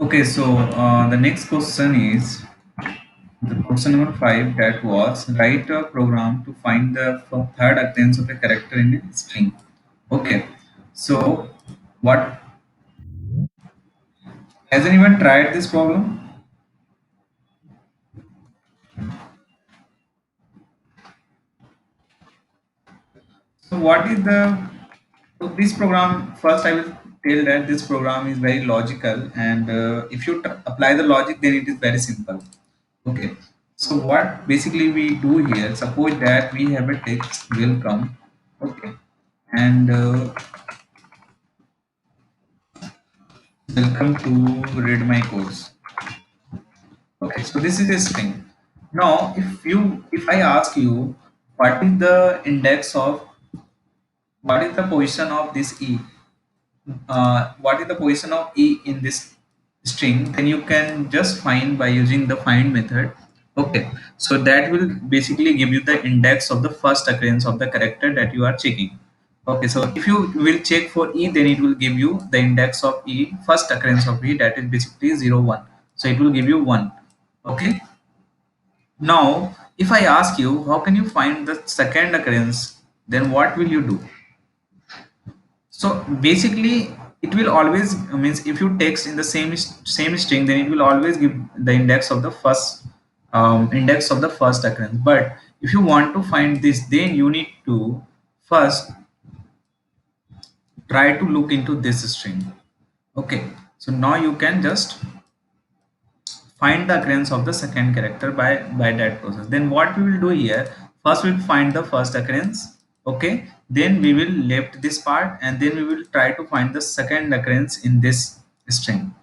Okay, so the next question is the question number five, that was write a program to find the third occurrence of a character in a string. Okay, so what has anyone tried this problem? So what is the so this program? First, I will tell that this program is very logical, and if you apply the logic, then it is very simple. Okay, so what basically we do here? Suppose that we have a text welcome. Okay, and welcome to read my course. Okay, so this is a string. Now, if I ask you what is the index of what is the position of this e, what is the position of e in this string, then you can just find by using the find method. Okay, so that will basically give you the index of the first occurrence of the character that you are checking. Okay, so if you will check for e, then it will give you the index of e, first occurrence of e, that is basically 0 1. So it will give you 1. Okay, now if I ask you how can you find the second occurrence, then what will you do? So basically it will always means if you text in the same string, then it will always give the index of the first occurrence. But if you want to find this, then you need to first try to look into this string. Okay, so now you can just find the occurrence of the second character by that process. Then what we will do here, first we'll find the first occurrence. Okay, then we will left this part, and then we will try to find the second occurrence in this string.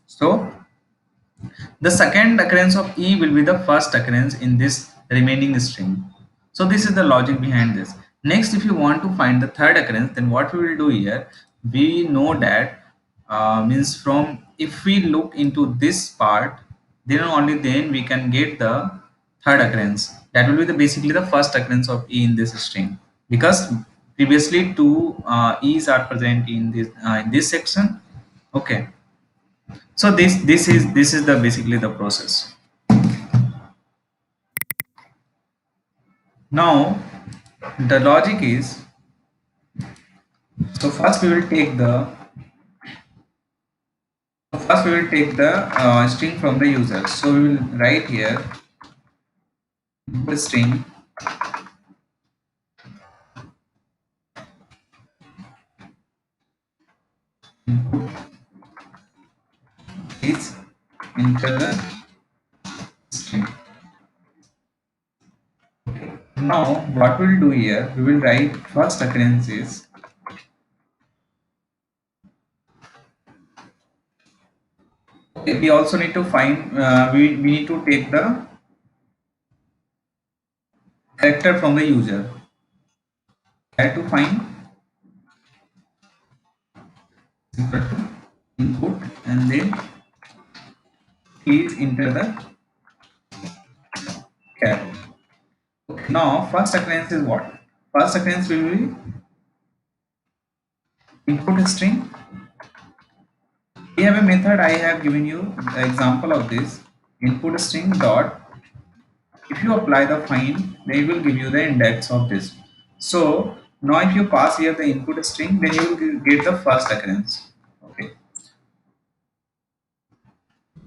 So the second occurrence of e will be the first occurrence in this remaining string. So this is the logic behind this. Next, if you want to find the third occurrence, then what we will do here, we know that means from if we look into this part, then only then we can get the third occurrence. That will be the basically the first occurrence of e in this string, because previously two e's are present in this section. Okay, so this is the basically the process. Now the logic is, so first we will take the string from the user. So we will write here the string is enter the string. Now what we'll do here, we will write first occurrence is, okay, we also need to find we need to take the character from the user. Try to find equal to input, and then please enter the character. Okay, now first occurrence is what? First occurrence will be input string. We have a method, I have given you the example of this input string dot. If you apply the find, they will give you the index of this. So now if you pass here the input string, then you will get the first occurrence. Okay,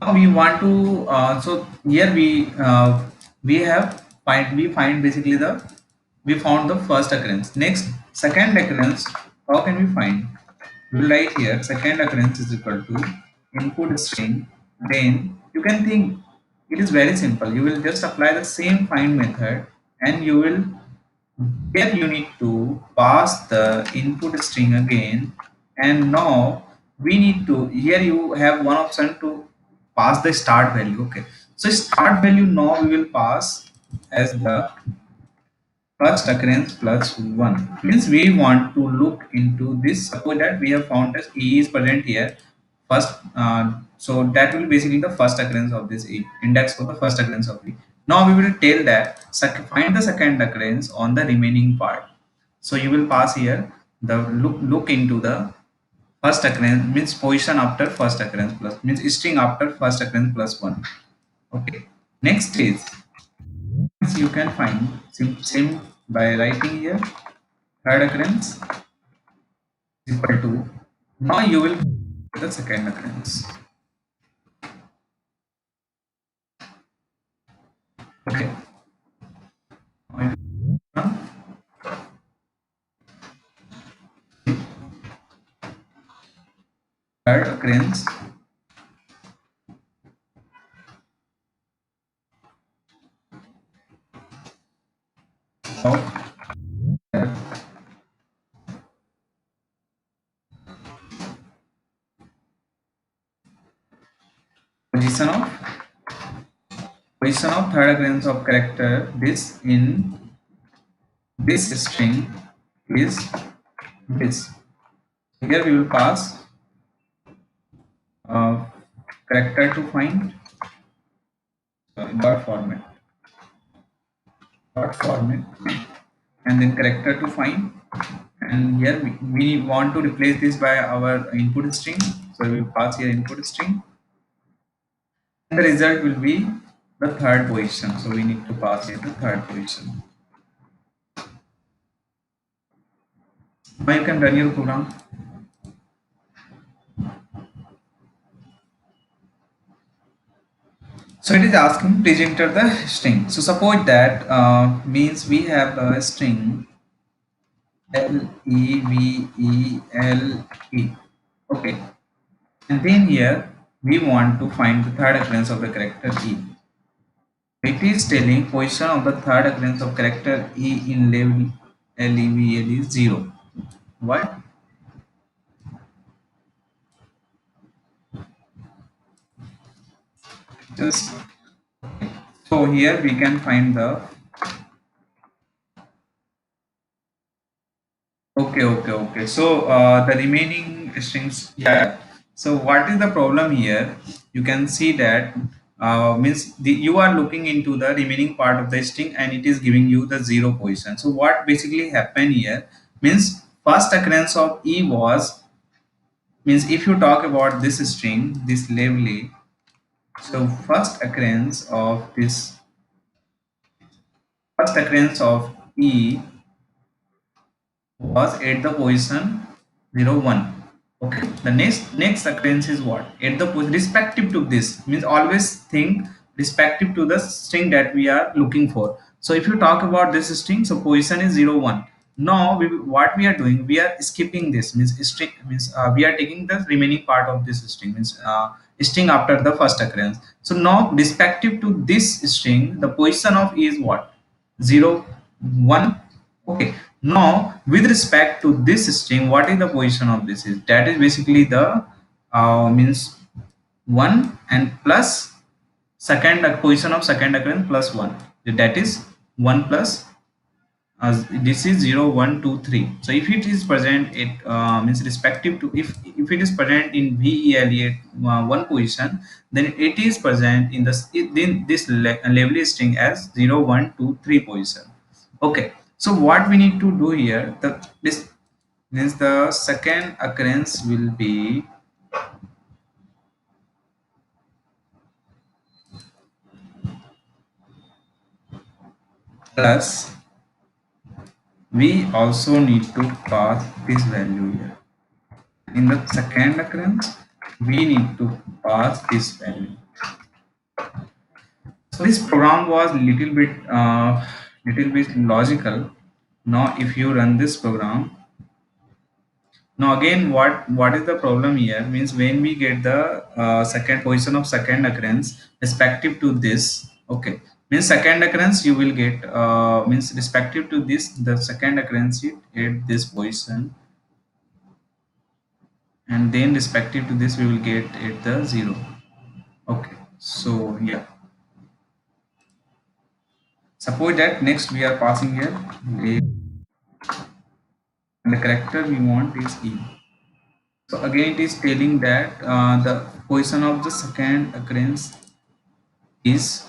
now we want to so here we find basically the we found the first occurrence. Next, second occurrence, how can we find? We will write here second occurrence is equal to input string. Then you can think it is very simple. You will just apply the same find method, and you will here you need to pass the input string again. And now we need to, here you have one option to pass the start value. Okay, so start value now we will pass as the first occurrence plus 1, means we want to look into this. Suppose that we have found as e is present here first, so that will basically the first occurrence of this e, index for the first occurrence of e. Now we will tell that find the second occurrence on the remaining part. So you will pass here the look into the first occurrence means position after first occurrence plus means string after first occurrence plus one. Okay, next is you can find same by writing here third occurrence is equal to, now you will get the second occurrence. Okay, now you run third occurrence of position of third occurrence of character this in this string is this. Here we will pass uh, character to find dot format and then character to find, and here we want to replace this by our input string, so we will pass here input string and the result will be the third position, so we need to pass here the third position. Now you can run your program. So it is asking please enter the string. So suppose that means we have a string Levele. Okay, and then here we want to find the third occurrence of the character E. It is telling position of the third occurrence of character E in level Level is 0. What? Just so here we can find the okay. So the remaining strings, yeah. So what is the problem here? You can see that means you are looking into the remaining part of the string and it is giving you the 0 position. So what basically happened here means first occurrence of E was, means if you talk about this string, this Lively, so first occurrence of E was at the position 0 1. Okay, the next occurrence is what at the position respective to this, means always think respective to the string that we are looking for. So if you talk about this string, so position is 0 1. Now what we are doing, we are skipping this, means string means we are taking the remaining part of this string, means string after the first occurrence. So now respective to this string the position of is what 0 1. Okay, now with respect to this string, what is the position of this is, that is basically the means 1 and plus second position of second occurrence plus 1, that is 1 plus this is 0 1 2 3. So if it is present, it means respective to, if it is present in VELE at one position, then it is present in this label string as 0 1 2 3 position. Okay, so what we need to do here, this means the second occurrence will be plus, we also need to pass this value here. In the second occurrence, we need to pass this value. So this program was little bit logical. Now if you run this program, now again what is the problem here, means when we get the second position of second occurrence respective to this, okay, means second occurrence you will get means respective to this, the second occurrence you at this position, and then respective to this we will get at the 0. Okay, so yeah, suppose that next we are passing here and the character we want is E. So again it is telling that the position of the second occurrence is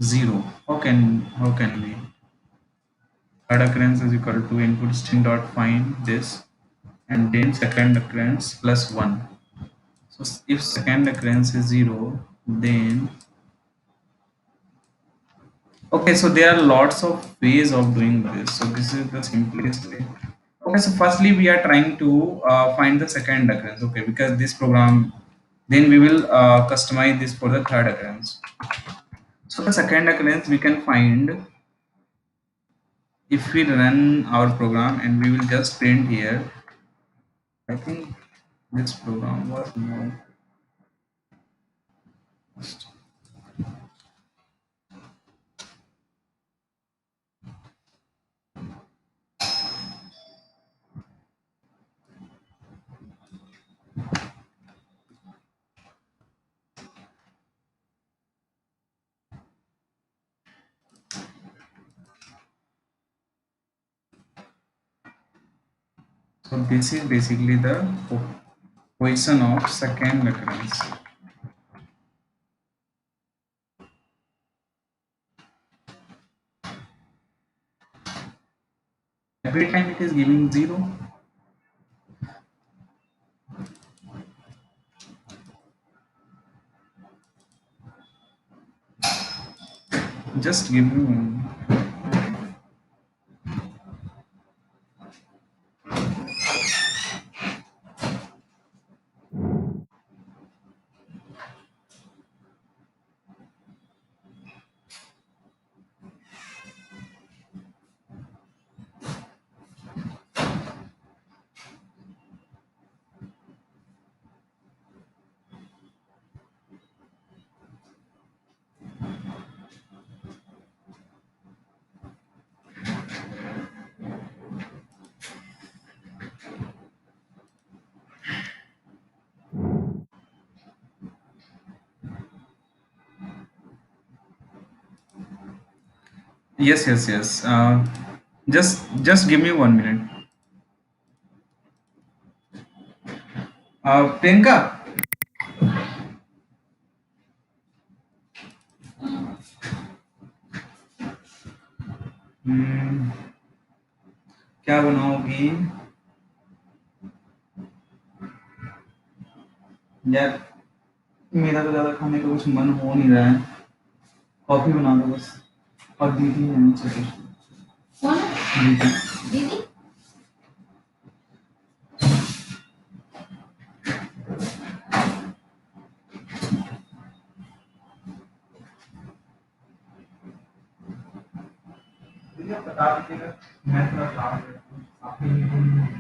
0. How can we, third occurrence is equal to input string dot find this. and then second occurrence plus 1. So if second occurrence is 0, then okay, so there are lots of ways of doing this. So this is the simplest way. Okay, so firstly we are trying to find the second occurrence. Okay, because this program, then we will customize this for the third occurrence. So the second occurrence we can find if we run our program, and we will just print here. I think this program was more. So this is basically the position of second occurrence. Every time it is giving 0. Just give me one. Yes, yes, yes. Just give me 1 minute. Priyanka, हम्म, क्या बनाओगी? यार, मेरा तो ज्यादा खाने का कुछ मन हो नहीं रहा है। कॉफी बना दो बस। और दीदी है मुझसे कुछ। कौन है? दीदी। दीदी? दीदी आप बता दीजिएगा। मैं थोड़ा काम करता हूँ। आप ही नहीं।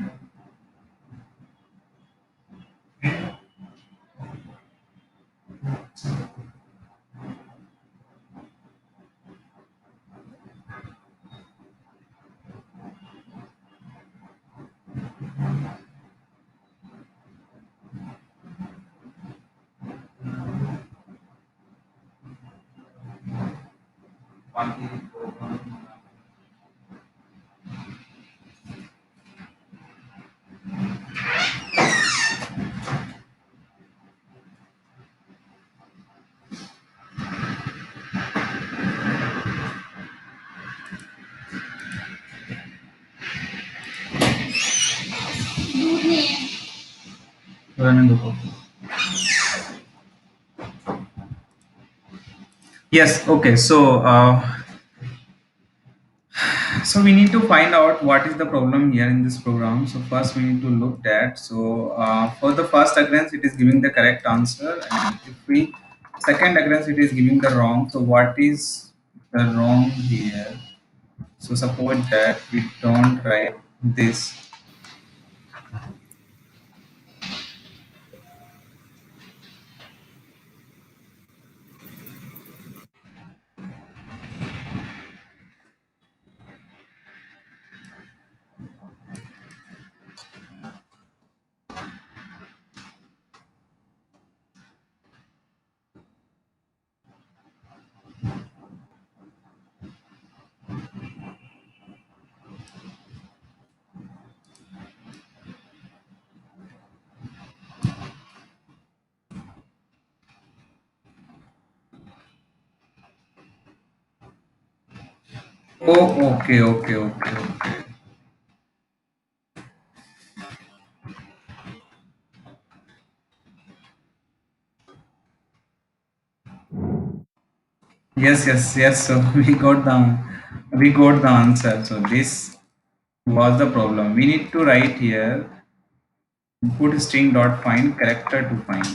बाकी दूध नहीं है। रहने दो coffee. Yes, okay. So we need to find out what is the problem here in this program. So first we need to look at. So for the first occurrence, it is giving the correct answer, and if we second occurrence, it is giving the wrong. So what is the wrong here? So suppose that we don't write this. Oh, okay, okay, okay, okay. Yes, yes, yes. So we got the answer. So this was the problem. We need to write here input string dot find character to find.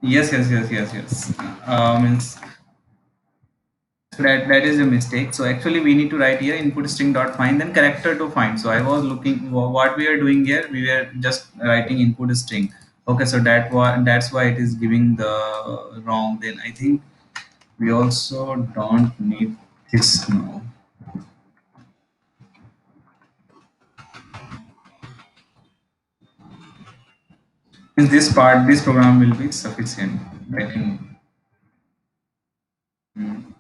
Yes, yes, yes, yes, yes. Means that is a mistake. So actually we need to write here input string dot find then character to find. So I was looking what we are doing here. We were just writing input string. Okay, so that's why it is giving the wrong. Then I think we also don't need this now. In this part, this program will be sufficient. I think. mm,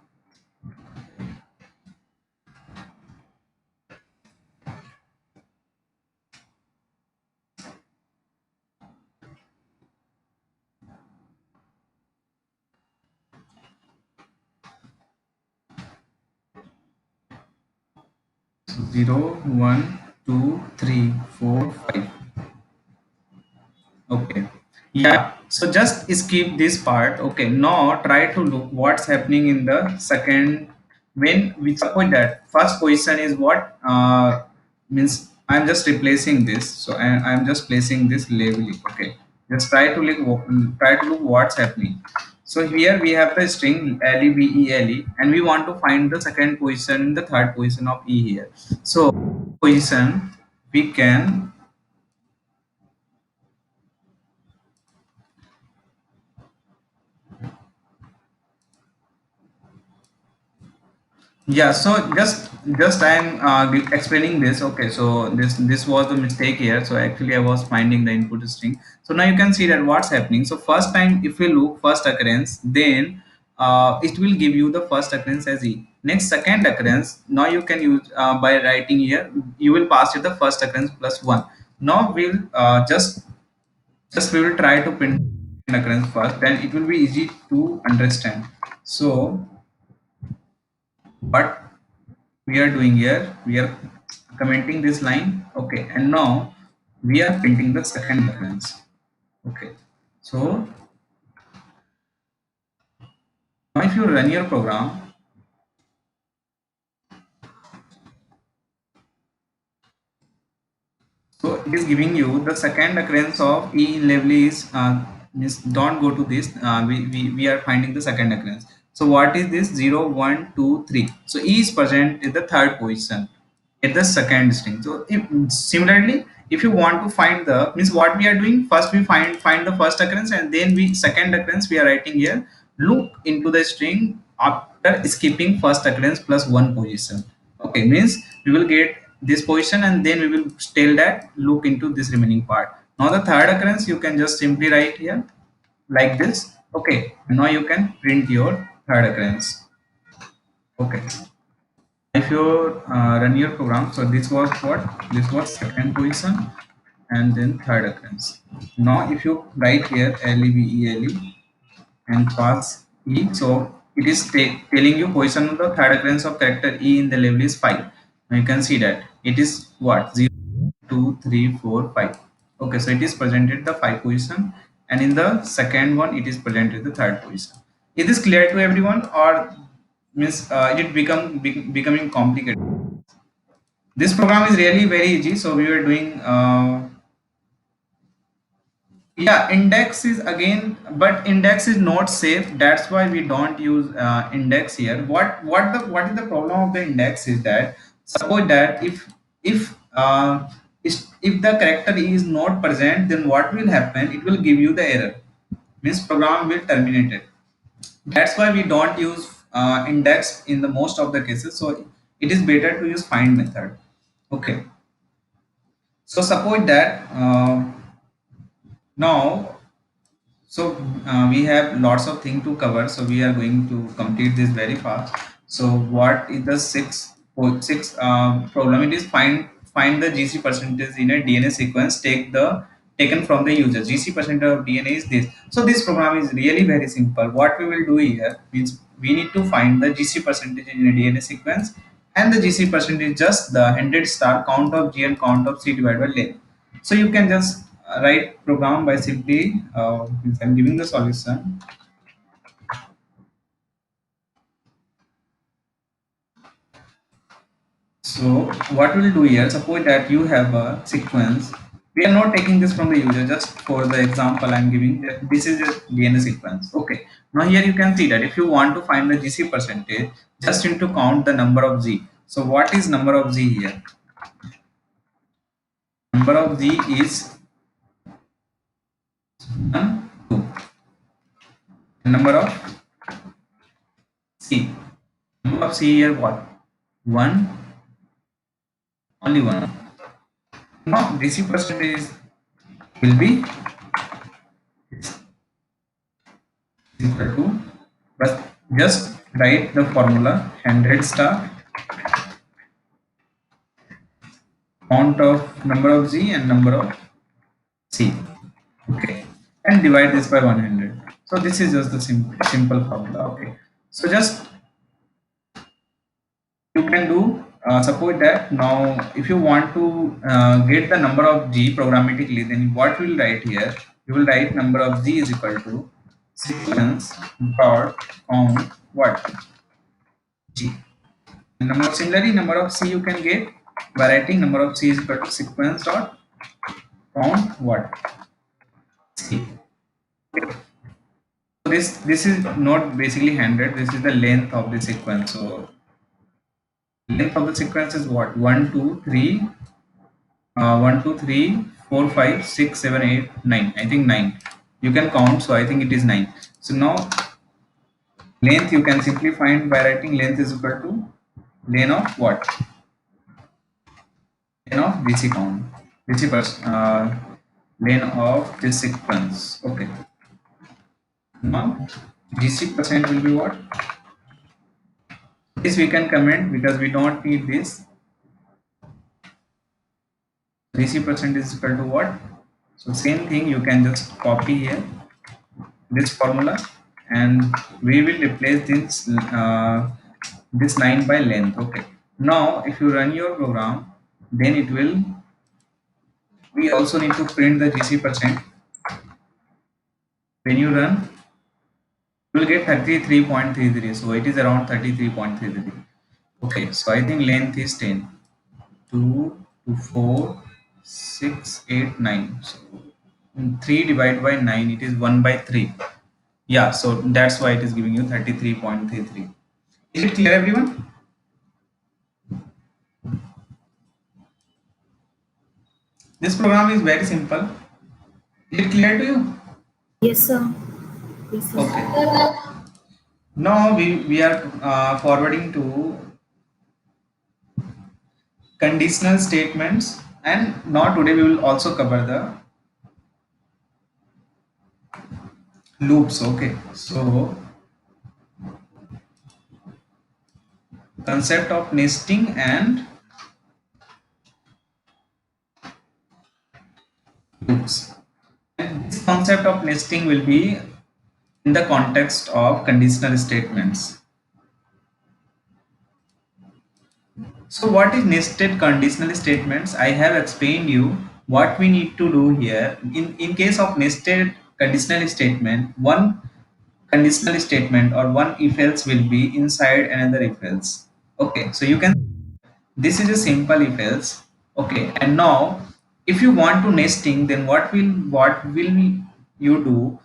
0, 1, 2, 3, 4, 5. Okay. Yeah. So just skip this part. Okay. Now try to look what's happening in the second when we suppose that first position is what means I'm just replacing this. So I'm just placing this label. Okay. Just try to look what's happening. So here we have the string LEVELE and we want to find the second position, the third position of E here. So position we can. Yeah, so just I'm explaining this. Okay, so this was the mistake here. So actually I was finding the input string. So now you can see that what's happening. So first time if we look first occurrence, then it will give you the first occurrence as E. Next second occurrence, now you can use by writing here, you will pass it the first occurrence plus one. Now we'll just we will try to print occurrence first, then it will be easy to understand. So what we are doing here, we are commenting this line. Okay, and now we are printing the second reference. Okay, so now if you run your program, so it is giving you the second occurrence of E in level is means don't go to this. We are finding the second occurrence. So what is this? 0, 1, 2, 3. So E is present in the third position at the second string. So if, similarly, if you want to find the means what we are doing, first we find the first occurrence and then we second occurrence we are writing here. Look into the string after skipping first occurrence plus one position. Okay, means we will get this position and then we will tell that look into this remaining part. Now the third occurrence you can just simply write here like this. Okay, now you can print your third occurrence. Okay, if you run your program, so this was what, this was second position and then third occurrence. Now if you write here LEVELE and pass E, so it is telling you position of the third occurrence of character E in the label is 5. Now you can see that it is what, 0, 2, 3, 4, 5. Okay, so it is presented the 5 position and in the second one it is presented the third position. Is this clear to everyone or means becoming complicated? This program is really very easy. So we were doing yeah, index is again, but index is not safe. That's why we don't use index here. What is the problem of the index is that suppose that if the character is not present, then what will happen? It will give you the error. Means program will terminate it. That's why we don't use index in the most of the cases. So it is better to use find method. Okay. So suppose that now, so we have lots of things to cover. So we are going to complete this very fast. So what is the six problem? It is find the GC percentage in a DNA sequence. Taken from the user. GC percentage of DNA is this. So this program is really very simple. What we will do here means we need to find the GC percentage in a DNA sequence and the GC percent is just the 100 star count of G and count of C divided by length. So you can just write program by simply I'm giving the solution. So what we'll do here, suppose that you have a sequence. We are not taking this from the user, just for the example I'm giving that this is a DNA sequence. Okay. Now here you can see that if you want to find the GC percentage, just need to count the number of Z. So what is number of Z here? Number of Z is 1, 2. Number of C. Number of C here what? 1, only 1. Now DC percentage will be equal to, but just write the formula 100 star count of number of Z and number of C. Okay, and divide this by 100. So this is just the simple formula. Okay, so just you can do suppose that now if you want to get the number of G programmatically, then what we will write here, you will write number of Z is equal to sequence dot count what G. And similarly number of C you can get by writing number of C is equal to sequence dot count what C. So this is not basically 100, this is the length of the sequence. So length of the sequence is what, 1 2 3 1 2 3 4 5 6 7 8 9, I think 9 you can count, so I think it is 9. So now length you can simply find by writing length is equal to length of what, length of DC count, DC first length of this sequence. Okay, now GC percent will be what, this we can comment because we don't need this. DC percent is equal to what, so same thing you can just copy here this formula and we will replace this line by length. Okay, now if you run your program, then it will, we also need to print the GC percent. When you run, you will get 33.33, so it is around 33.33. Okay, so I think length is 10, 2 to 4 6 8 9, so 3 divided by 9, it is 1 by 3. Yeah, so that's why it is giving you 33.33. Is it clear everyone? This program is very simple. Is it clear to you? Yes, sir. Yes, sir. Okay. Now we are forwarding to conditional statements, and now today we will also cover the loops. Okay, so concept of nesting and loops. And this concept of nesting will be in the context of conditional statements. So what is nested conditional statements? I have explained you what we need to do here. In case of nested conditional statement, one conditional statement or one if else will be inside another if else. Okay, so you can, this is a simple if else. Okay, and now if you want to nesting, then what will you do,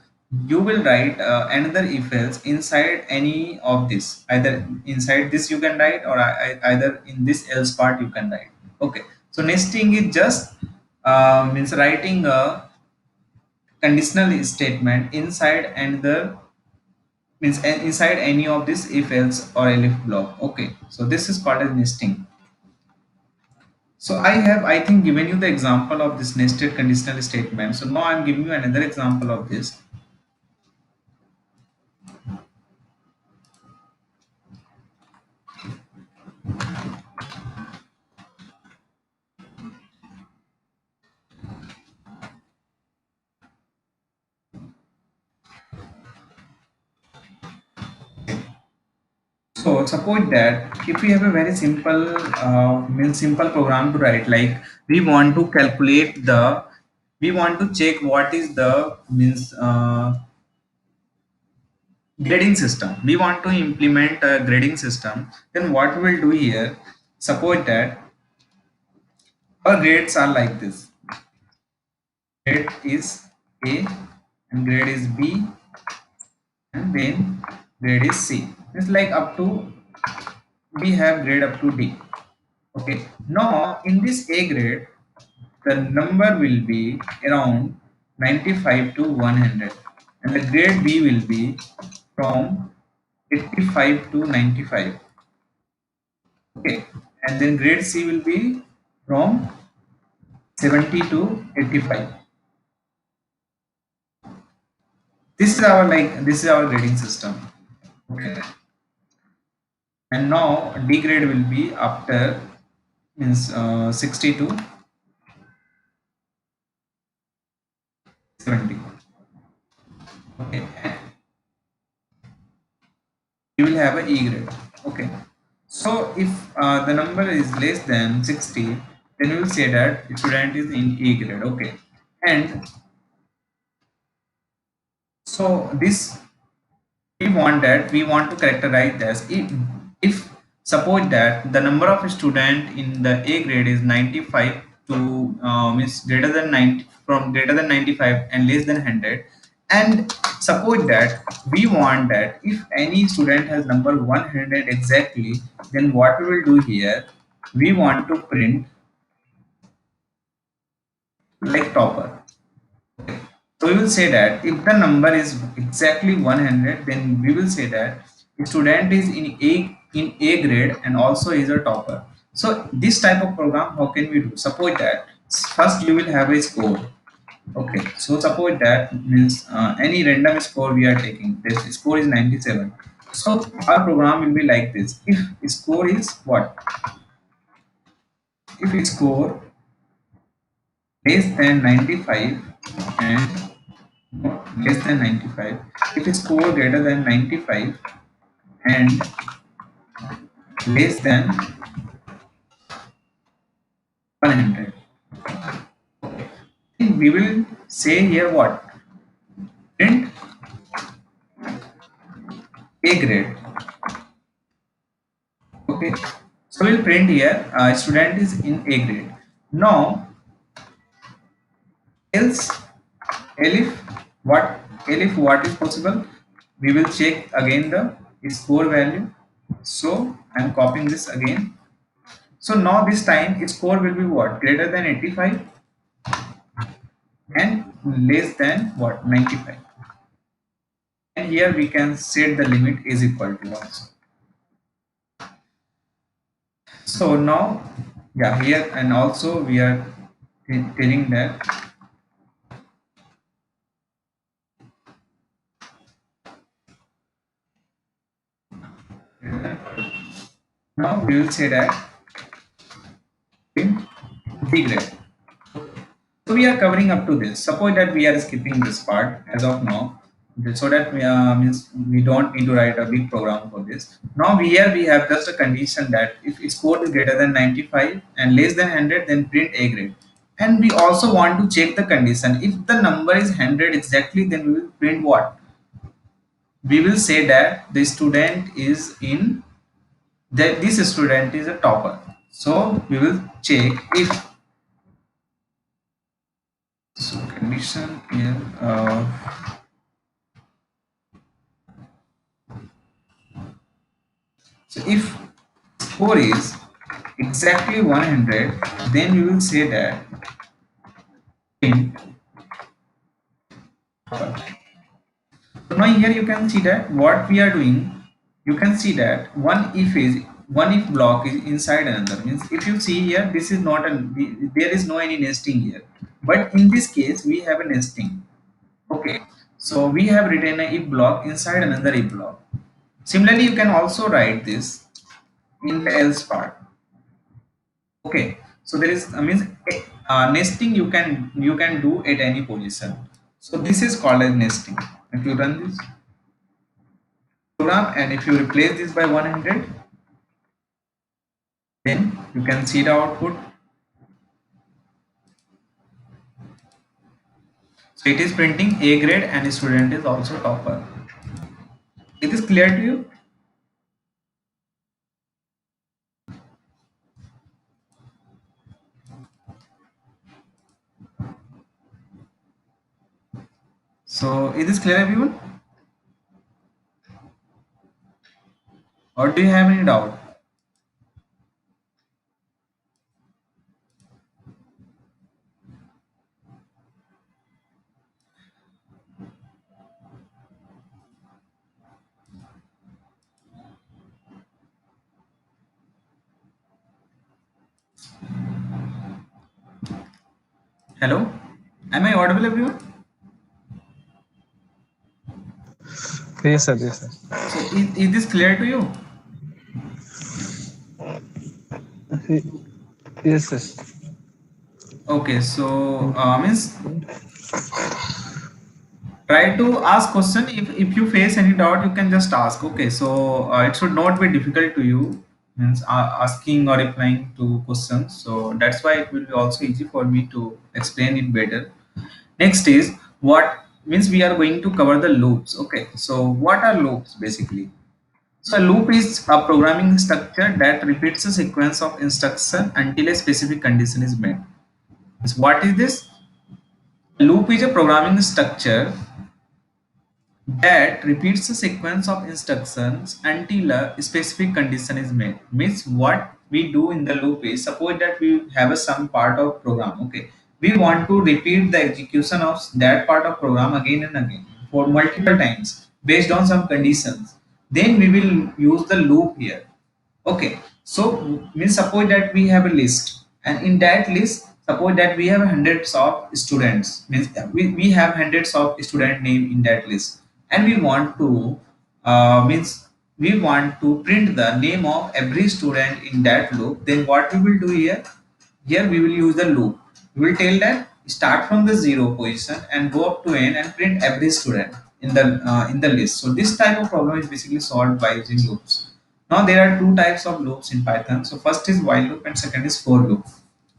you will write another if else inside any of this, either inside this you can write or either in this else part you can write. Okay, so nesting is just means writing a conditional statement inside another, means inside any of this if else or elif block. Okay, so this is called as nesting. So I have, I think, given you the example of this nested conditional statement. So now I'm giving you another example of this. So suppose that if we have a very simple means simple program to write, like we want to calculate the, we want to check what is the means grading system, we want to implement a grading system, then what we will do here, suppose that our grades are like this: grade is A and grade is B and then grade is C. It's like up to, we have grade up to D. Okay, now in this A grade, the number will be around 95 to 100, and the grade B will be from 85 to 95. Okay, and then grade C will be from 70 to 85. This is our, like, this is our grading system. Okay, and now D grade will be after means 60 to 70. Okay, you will have a E grade. Okay, so if the number is less than 60, then we will say that the student is in E grade. Okay, and so this, we want to characterize this, if suppose that the number of student in the A grade is 95 to means greater than 90, from greater than 95 and less than 100, and suppose that we want that if any student has number 100 exactly, then what we will do here, we want to print like topper. So we will say that if the number is exactly 100, then we will say that the student is in A grade and also is a topper. So this type of program, how can we do? Suppose that first you will have a score. Okay, so suppose that means any random score we are taking. This score is 97. So our program will be like this. If score is what? If its score less than 95 and less than 95, if its score greater than 95 and less than 100, then we will say here what, print A grade. Okay, so we'll print here student is in A grade. Now else, elif what, elif what is possible, we will check again the score value. So I'm copying this again. So now this time its score will be what, greater than 85 and less than what, 95, and here we can set the limit is equal to also. So now, yeah, here and also we are telling that now we will say that in D grade. So we are covering up to this. Suppose that we are skipping this part as of now, so that we, means we don't need to write a big program for this. Now here we have just a condition that if its score is greater than 95 and less than 100, then print A grade. And we also want to check the condition. If the number is 100 exactly, then we will print what? We will say that the student is in, that this student is a topper. So we will check if, so condition here so if score is exactly 100, then we will say that print. So now here you can see that what we are doing, you can see that one if block is inside another, means if you see here, this is not a, there is no any nesting here, but in this case we have a nesting. Okay, so we have written a if block inside another if block. Similarly, you can also write this in the else part. Okay, so there is, means nesting you can do at any position. So this is called as nesting. If you run this, program, and if you replace this by 100, then you can see the output. So it is printing A grade and student is also topper. It is clear to you? So is this clear, everyone? Or do you have any doubt? Hello? Am I audible, everyone? Yes, sir. Yes, sir. So is this clear to you? Yes, sir. Okay, so means try to ask question. If you face any doubt, you can just ask. Okay, so it should not be difficult to you, means asking or replying to questions. So that's why it will be also easy for me to explain it better. Next is what means we are going to cover the loops. Okay, so what are loops basically? So a loop is a programming structure that repeats a sequence of instruction until a specific condition is met. So what is this? A loop is a programming structure that repeats a sequence of instructions until a specific condition is met. Means what we do in the loop is, suppose that we have a some part of program. Okay, we want to repeat the execution of that part of program again and again for multiple times based on some conditions. Then we will use the loop here. Okay, so means suppose that we have a list, and in that list, suppose that we have hundreds of students. Means we have hundreds of student name in that list, and we want to means we want to print the name of every student in that loop. Then what we will do here? Here we will use the loop. We will tell that start from the zero position and go up to n and print every student in the list. So this type of problem is basically solved by using loops. Now there are two types of loops in Python. So first is while loop and second is for loop.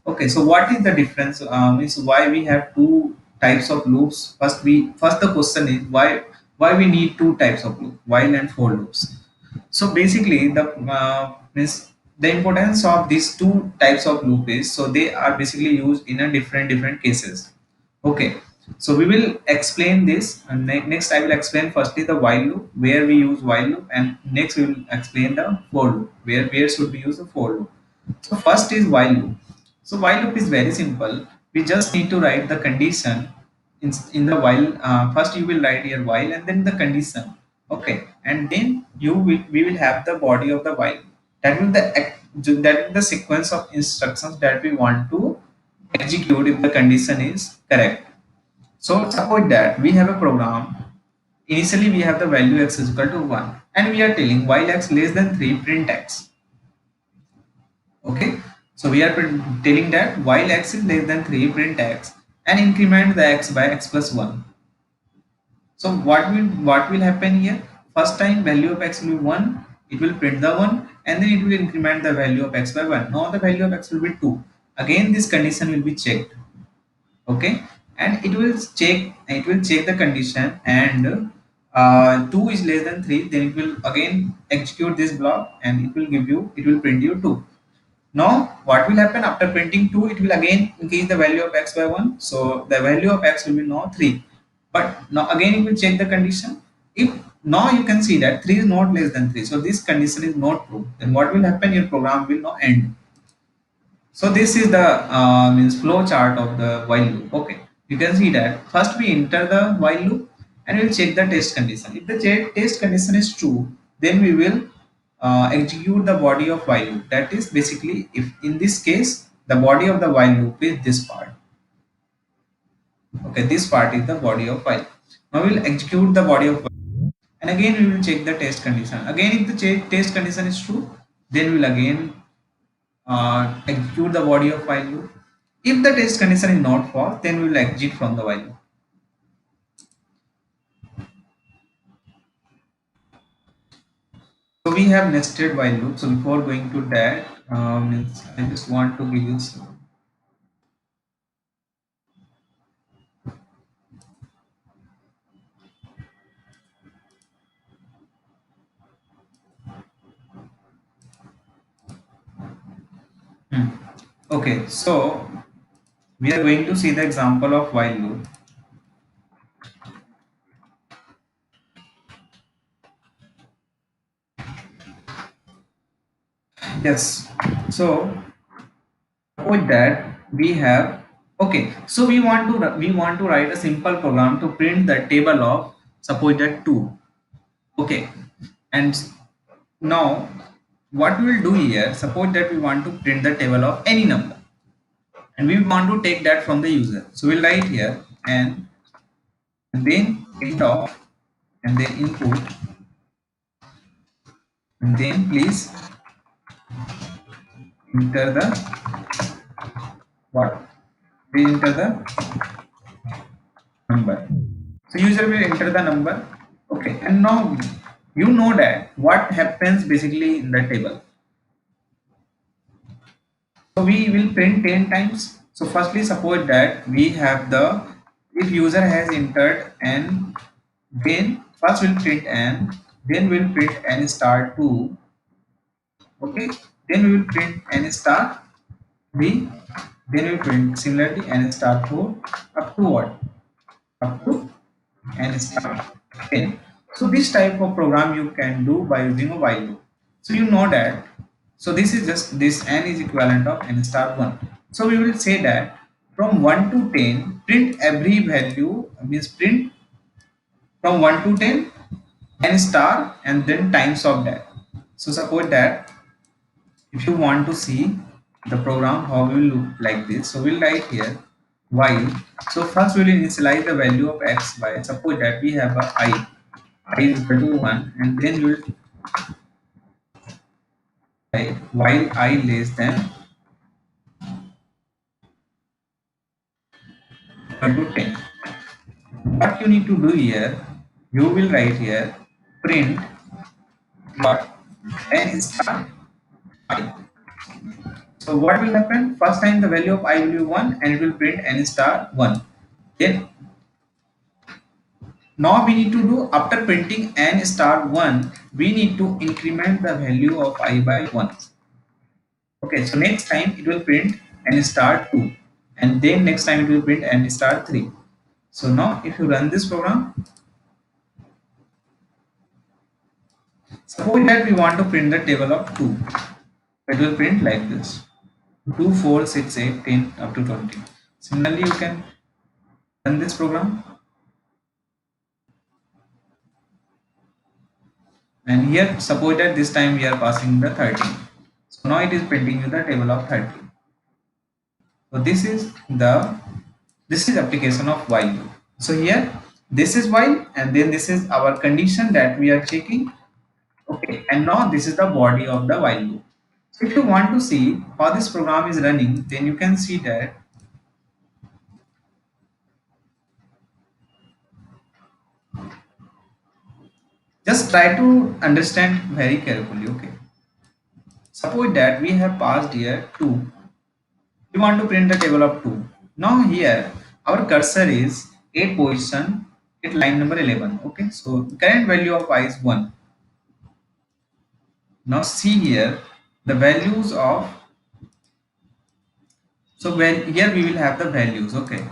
Okay, so what is the difference? Means why we have two types of loops? First the question is why we need two types of loop, while and for loops. So basically the means the importance of these two types of loop is, so they are basically used in a different cases. Okay, so we will explain this, and next I will explain firstly the while loop where we use while loop, and next we will explain the for loop where should we use the for loop. So first is while loop. So while loop is very simple. We just need to write the condition in the while. First you will write here while and then the condition. Okay, and then we will have the body of the while. That will that is the sequence of instructions that we want to execute if the condition is correct. So suppose that we have a program. Initially we have the value x is equal to 1, and we are telling while x less than 3 print x. Okay, so we are telling that while x is less than 3 print x and increment the x by x plus 1. So what will happen here? First time value of x will be 1, it will print the 1, and then it will increment the value of x by 1. Now the value of x will be 2. Again this condition will be checked. Okay, and it will check the condition, and 2 is less than 3, then it will again execute this block, and it will print you 2. Now, what will happen after printing 2? It will again increase the value of x by 1. So, the value of x will be now 3. But now again it will check the condition. If now you can see that 3 is not less than 3. So, this condition is not true. Then what will happen? Your program will now end. So, this is the means flow chart of the while loop. Okay. You can see that first we enter the while loop and we will check the test condition. If the test condition is true, then we will execute the body of while loop. That is basically, if in this case the body of the while loop is this part. Okay, this part is the body of while. Now we will execute the body of while, and again we will check the test condition. Again, if the test condition is true, then we will again execute the body of while loop. If the test condition is not false, then we will exit from the while loop. So we have nested while loop. So before going to that, I just want to give you some. Okay, so we are going to see the example of while loop. Yes. So with that we have, okay. So we want to write a simple program to print the table of suppose that 2. Okay, and now what we will do here, suppose that we want to print the table of any number and we want to take that from the user. So we'll write here and then print off and then input and then please enter the what? Please enter the number. So user will enter the number. Okay, and now you know that what happens basically in the table. So we will print 10 times. So firstly suppose that we have the, if user has entered n, then first we'll print n, then we'll print n star 2. Okay, then we will print n star 3, then we will print similarly n star 4 up to what? Up to n star 10. So this type of program you can do by using a while loop. So you know that. So this is just, this n is equivalent of n star 1. So we will say that from 1 to 10 print every value, means print from 1 to 10 n star and then times of that. So suppose that if you want to see the program how will look like this, so we'll write here while. So first we will initialize the value of x by, suppose that we have a I is equal to 1, and then we will write while I less than equal to 10. What you need to do here, you will write here print what? N star I. So what will happen? First time the value of I will be 1 and it will print n star 1. Then now we need to do, after printing n star 1, we need to increment the value of I by 1. Okay, so next time it will print n star 2 and then next time it will print n star 3. So now if you run this program, suppose that we want to print the table of 2, it will print like this: 2, 4, 6, 8, 10 up to 20. Similarly you can run this program, and here suppose that this time we are passing the 13. So now it is printing you the table of 13. So this is application of while loop. So here this is while and then this is our condition that we are checking. Okay, and now this is the body of the while loop. So if you want to see how this program is running, then you can see that just try to understand very carefully. Okay, suppose that we have passed here 2. We want to print the table of 2. Now here our cursor is at position at line number 11. Okay, so current value of I is 1. Now see here the values of, so when here we will have the values. Okay,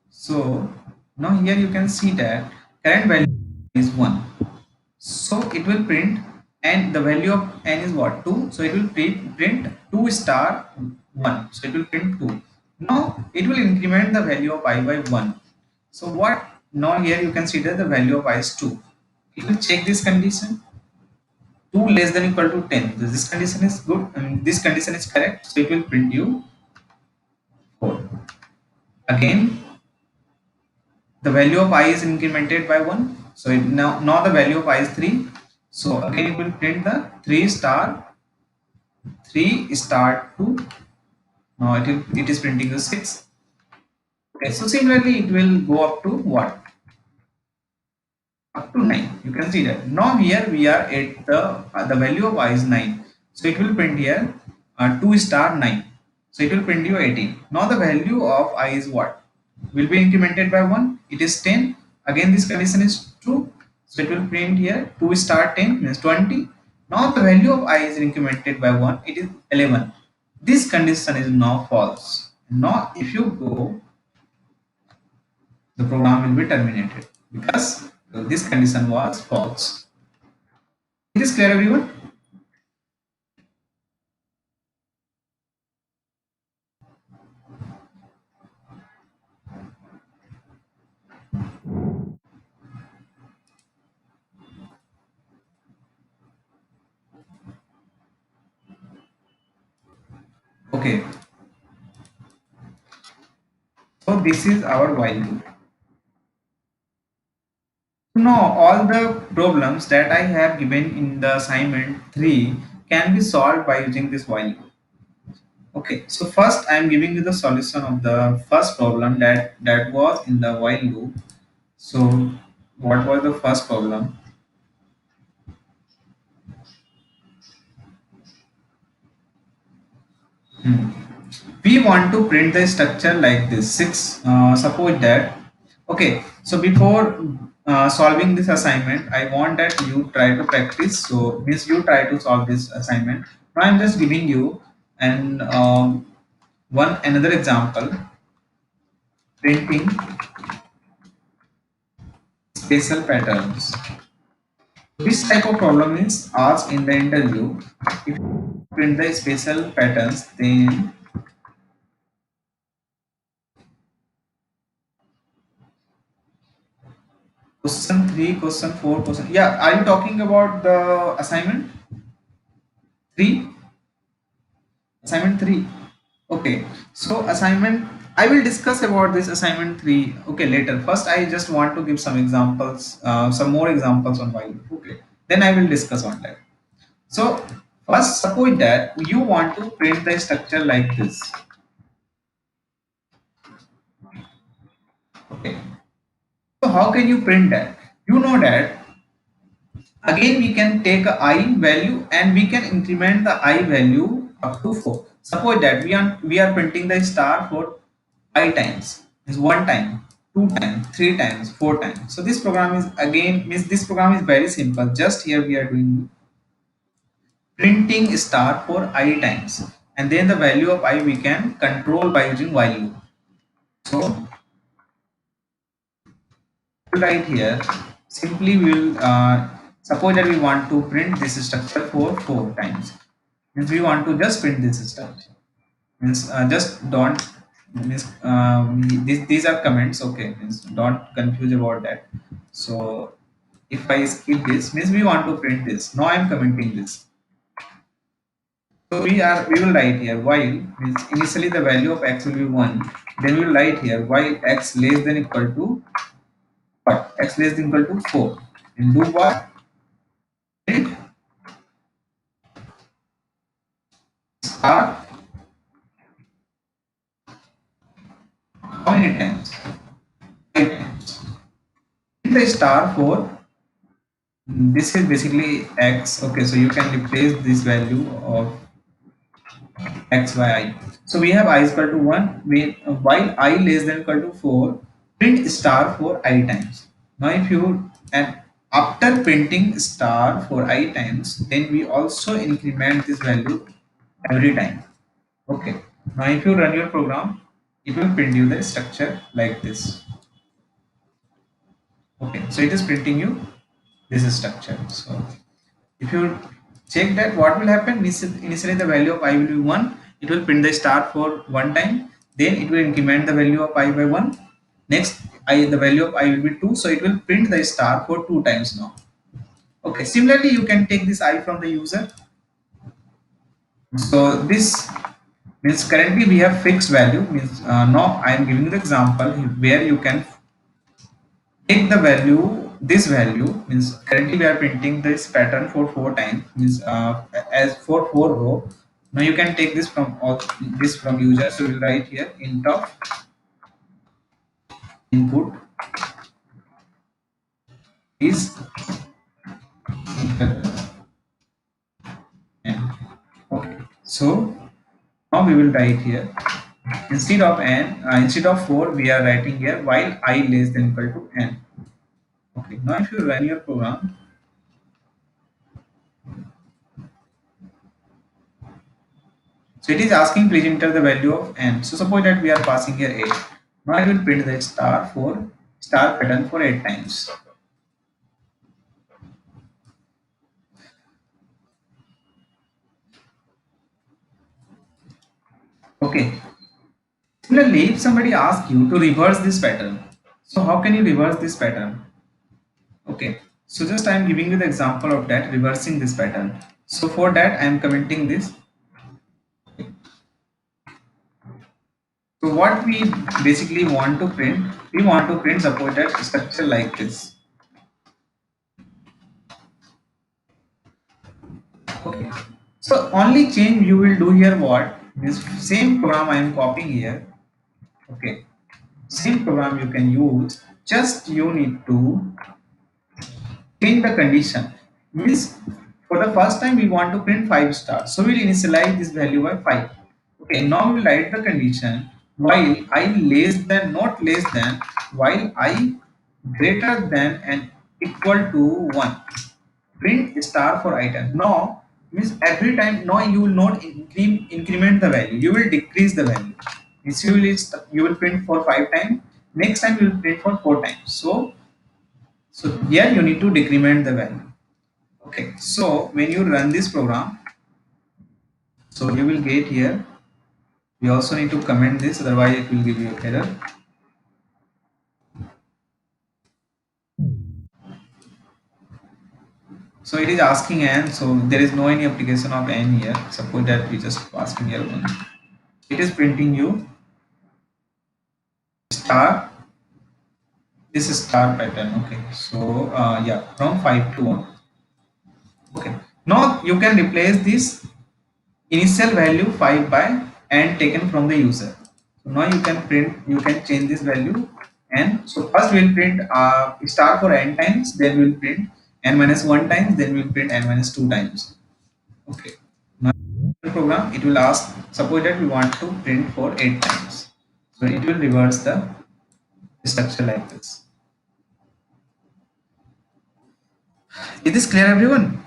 so now here you can see that current value is 1. So it will print, and the value of n is what? 2. So it will print 2 star 1. So it will print 2. Now it will increment the value of I by 1. So what? Now here you can see that the value of I is 2. It will check this condition: 2 less than equal to 10. So this condition is good, and this condition is correct. So it will print you 4. Again, the value of I is incremented by 1. So now the value of I is 3. So again it will print the 3 star 2. Now it is printing the 6. Okay, so similarly it will go up to what? up to 9. You can see that. Now here we are at the value of I is 9. So it will print here 2 star 9. So it will print you 18. Now the value of I is what? Will be incremented by 1. It is 10. Again this condition is true. So it will print here 2 star 10 means 20. Now the value of I is incremented by 1. It is 11. This condition is now false. Now if you go, the program will be terminated because this condition was false. It is clear, everyone? Okay. So this is our while loop. Now all the problems that I have given in the assignment 3 can be solved by using this while loop. Okay, so first I am giving you the solution of the first problem that was in the while loop. So what was the first problem? We want to print the structure like this 6. Suppose that, okay, so before solving this assignment I want that you try to practice. So means you try to solve this assignment. Now I'm just giving you an one another example, printing spatial patterns. This type of problem is asked in the interview. If you print the spatial patterns, then question 3, question 4, question. Yeah, are you talking about the assignment 3? Assignment 3. Okay, so assignment, I will discuss about this assignment 3, okay, later. First I just want to give some examples, some more examples on while. Okay, then I will discuss on that. So first suppose that you want to print the structure like this. Okay, so how can you print that? You know that again we can take a I value and we can increment the I value up to 4. Suppose that we are printing the star for I times, is 1 time, 2 times, 3 times, 4 times. So this program is again means this program is very simple. Just here we are doing printing star for I times, and then the value of I we can control by using while loop. So right here simply we will suppose that we want to print this structure for 4 times, means we want to just print this structure, means just don't means these are comments, okay, means don't confuse about that. So if I skip this means we want to print this. Now I am commenting this. So we will write here while means initially the value of x will be 1, then we will write here while x less than equal to what, x less than equal to 4, and do what, print star how many times, 5 times. In the star for this is basically x, okay, so you can replace this value of x by I. So we have I is equal to 1, while I less than equal to 4, print star for I times. Now if you, and after printing star for I times, then we also increment this value every time. Okay, now if you run your program, it will print you the structure like this. Okay, so it is printing you this structure. So if you check that, what will happen, initially the value of I will be 1, it will print the star for 1 time, then it will increment the value of I by 1, next the value of I will be 2, so it will print the star for 2 times now. Okay, similarly you can take this I from the user. So this means currently we have fixed value, means now I am giving the example where you can take the value, this value, means currently we are printing this pattern for 4 times, means as for 4 row. Now you can take this from this from user. So we'll write here int of input is equal to n. Okay, so now we will write here instead of 4 we are writing here while I less than equal to n. Okay, now if you run your program, so it is asking please enter the value of n. So suppose that we are passing here 8. Now I will print the star pattern for 8 times. Okay. Similarly, if somebody asks you to reverse this pattern, so how can you reverse this pattern? Okay. So just I am giving you the example of that reversing this pattern. So for that I am commenting this. So what we basically want to print, we want to print suppose that structure like this. Okay. So only change you will do here what? This same program I am copying here. Okay. Same program you can use. Just you need to change the condition. Means for the first time we want to print 5 stars. So we'll initialize this value by 5. Okay. Now we'll write the condition while I less than not less than while I greater than and equal to 1. Print star for item. Now means every time now you will not increment the value, you will decrease the value. Means you will print for 5 times, next time you will print for 4 times. So here you need to decrement the value. Okay, so when you run this program, so you will get here, we also need to comment this, otherwise it will give you error. So it is asking n, so there is no any application of n here. Suppose that we just asking here 1. It is printing you star, this is star pattern. Okay, so yeah, from 5 to 1. Okay, now you can replace this initial value 5 by and taken from the user. So now you can print, you can change this value and so first we will print star for n times, then we will print n minus 1 times, then we will print n minus 2 times. Okay, now the program it will ask, suppose that we want to print for 8 times, so it will reverse the structure like this. Is this clear, everyone?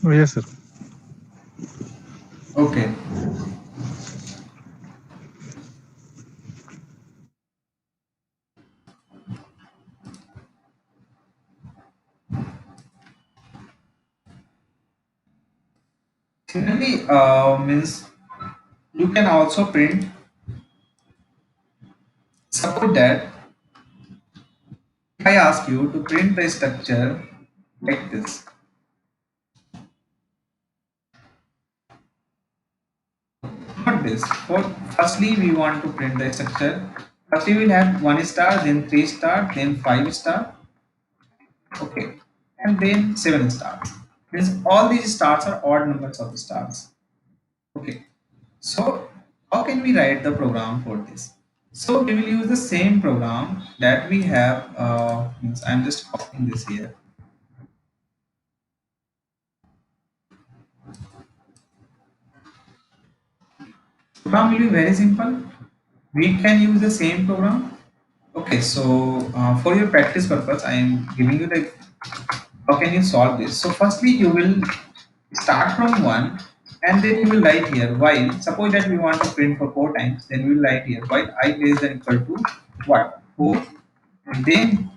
Oh, yes, sir. Okay. Similarly, means you can also print. Suppose that if I ask you to print the structure like this. Not this. For firstly, we want to print the structure. Firstly, we'll have 1 star, then 3 star, then 5 star. Okay, and then 7 stars. Means all these stars are odd numbers of the stars. Okay, so how can we write the program for this? So we will use the same program that we have. Means I'm just copying this here. Program will be very simple. We can use the same program. Okay, so for your practice purpose, I am giving you the how can you solve this. So firstly, you will start from 1 and then you will write here while suppose that we want to print for 4 times, then we will write here while I less than equal to what 4 and then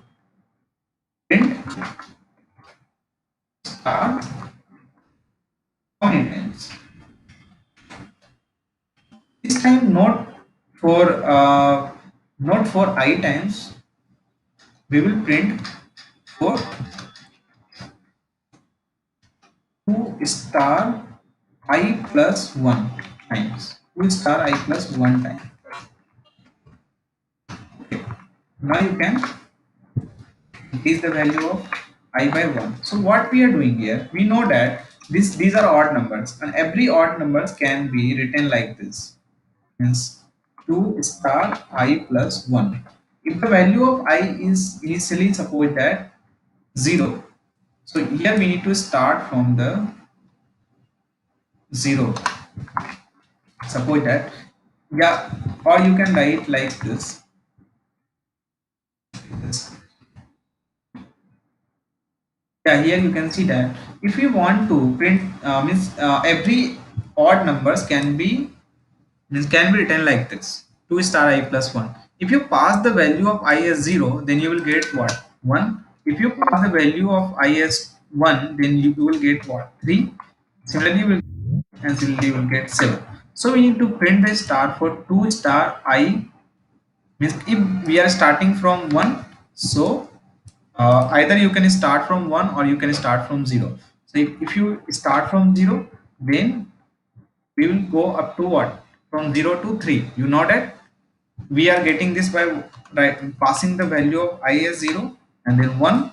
print star how many times. This time not for I times, we will print for 2 star I plus 1 times. 2 star I plus 1 time. Okay. Now you can increase the value of I by 1. So what we are doing here, we know that these are odd numbers and every odd numbers can be written like this. Means 2 star I plus 1. if the value of I is initially suppose that 0, so here we need to start from the 0. Suppose that, yeah, or you can write like this. Yeah, here you can see that if you want to print means every odd numbers can be written like this: 2 star I plus 1. If you pass the value of I as 0, then you will get what? 1. If you pass the value of I as 1, then you will get what? 3. Similarly you will, and similarly you will get 7. So we need to print the star for 2 star I, means if we are starting from 1, so either you can start from 1 or you can start from 0. So if you start from 0, then we will go up to what? From 0 to 3. You know that we are getting this by passing the value of I as 0 and then 1,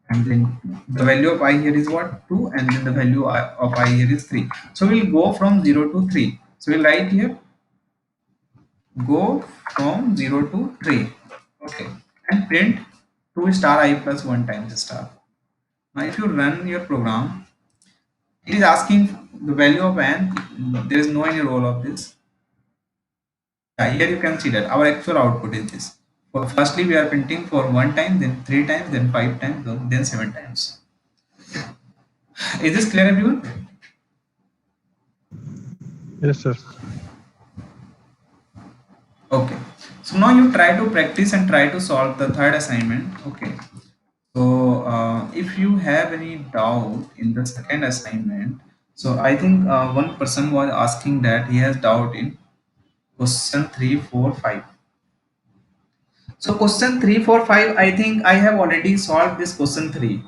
and then the value of I here is what? 2, and then the value of I here is 3. So we'll go from 0 to 3. So we'll write here, go from 0 to 3. Okay, and print 2 star I plus 1 times star. Now if you run your program, it is asking the value of n. There is no any role of this. Yeah, here you can see that our actual output is this. For firstly we are printing for 1 time, then 3 times, then 5 times, then 7 times. Is this clear, everyone? Yes, sir. Okay, so now you try to practice and try to solve the third assignment. Okay, so if you have any doubt in the second assignment, so I think one person was asking that he has doubt in question 3, 4, 5. So question 3, 4, 5, I think I have already solved this question 3.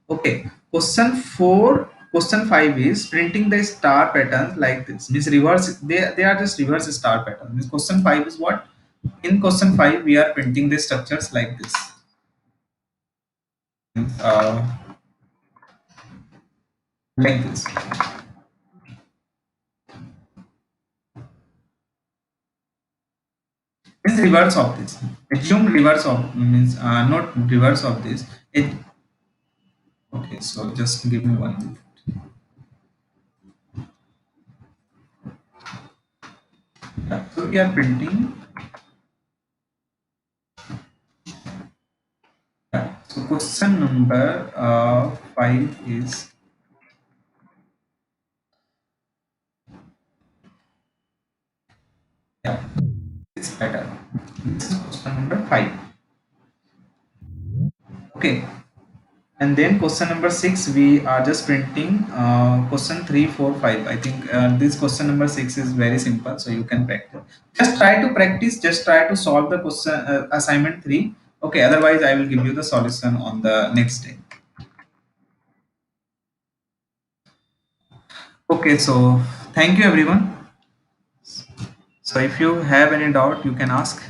Okay, question 4, question 5 is printing the star patterns like this. Means reverse, they are just reverse star pattern. Means question 5 is what? In question 5 we are printing the structures like this. Uh, like this. Means reverse of this. Assume reverse of, means not reverse of this. It, okay, so just give me 1 minute. Yeah, so we are printing. Yeah. So question number 5 is, yeah, it's better. This is question number 5. Okay, and then question number 6 we are just printing question 3, 4, 5. I think this question number 6 is very simple, so you can practice. Just try to practice, just try to solve the question assignment 3. Okay, otherwise I will give you the solution on the next day. Okay, so thank you everyone. So if you have any doubt you can ask.